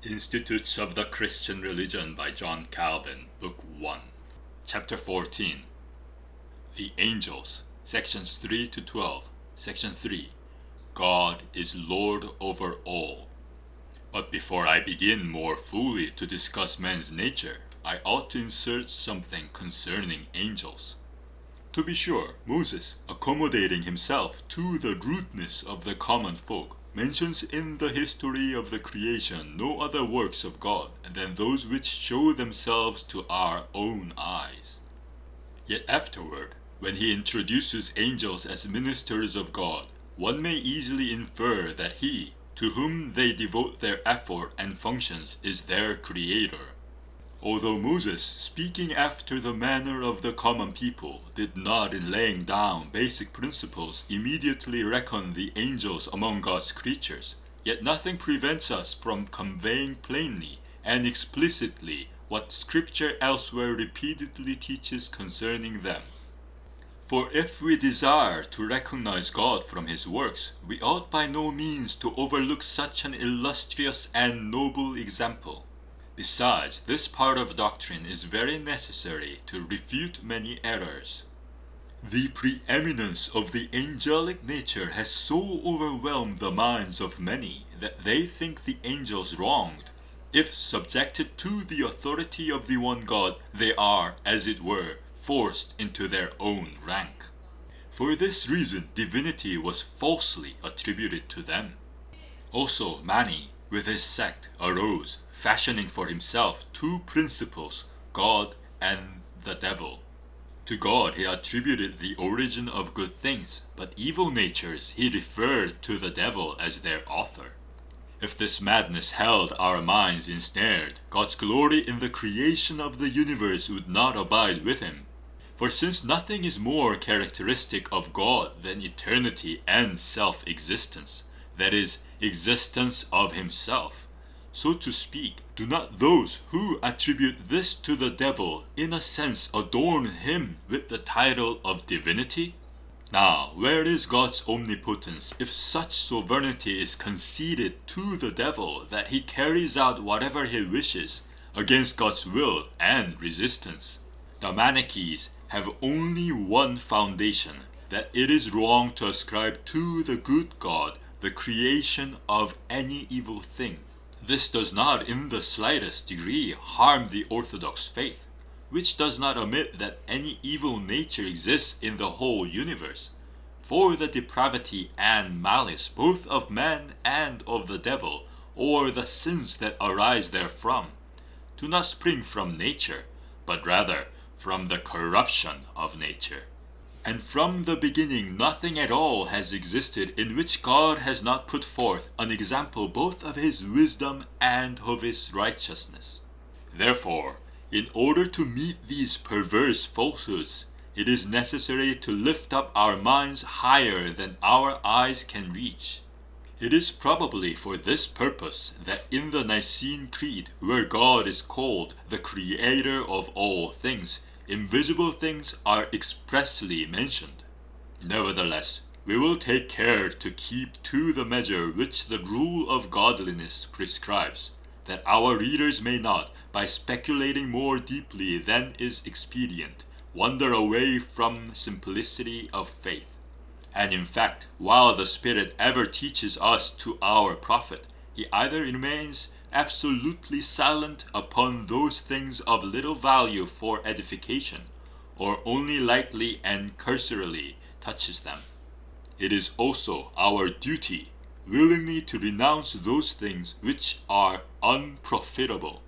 Institutes of the Christian Religion by John Calvin, Book 1, Chapter 14. The Angels, Sections 3 to 12. Section 3. God is Lord over all. But before I begin more fully to discuss man's nature, I ought to insert something concerning angels. To be sure, Moses, accommodating himself to the rudeness of the common folk, mentions in the history of the creation no other works of God than those which show themselves to our own eyes. Yet afterward, when he introduces angels as ministers of God, one may easily infer that he, to whom they devote their effort and functions, is their creator. Although Moses, speaking after the manner of the common people, did not in laying down basic principles immediately reckon the angels among God's creatures, yet nothing prevents us from conveying plainly and explicitly what Scripture elsewhere repeatedly teaches concerning them. For if we desire to recognize God from His works, we ought by no means to overlook such an illustrious and noble example. Besides, this part of doctrine is very necessary to refute many errors. The preeminence of the angelic nature has so overwhelmed the minds of many that they think the angels wronged. If subjected to the authority of the one God, they are, as it were, forced into their own rank. For this reason, divinity was falsely attributed to them. Also, Mani, with his sect, arose, fashioning for himself two principles, God and the devil. To God he attributed the origin of good things, but evil natures he referred to the devil as their author. If this madness held our minds ensnared, God's glory in the creation of the universe would not abide with him. For since nothing is more characteristic of God than eternity and self-existence, that is, existence of himself, so to speak, do not those who attribute this to the devil in a sense adorn him with the title of divinity? Now, where is God's omnipotence if such sovereignty is conceded to the devil that he carries out whatever he wishes against God's will and resistance? The Manichees have only one foundation, that it is wrong to ascribe to the good God the creation of any evil thing. This does not in the slightest degree harm the Orthodox faith, which does not admit that any evil nature exists in the whole universe. For the depravity and malice both of man and of the devil, or the sins that arise therefrom, do not spring from nature, but rather from the corruption of nature. And from the beginning nothing at all has existed in which God has not put forth an example both of his wisdom and of his righteousness. Therefore, in order to meet these perverse falsehoods, it is necessary to lift up our minds higher than our eyes can reach. It is probably for this purpose that in the Nicene Creed, where God is called the Creator of all things, invisible things are expressly mentioned. Nevertheless, we will take care to keep to the measure which the rule of godliness prescribes, that our readers may not, by speculating more deeply than is expedient, wander away from simplicity of faith. And in fact, while the Spirit ever teaches us to our profit, he either remains absolutely silent upon those things of little value for edification, or only lightly and cursorily touches them. It is also our duty willingly to renounce those things which are unprofitable,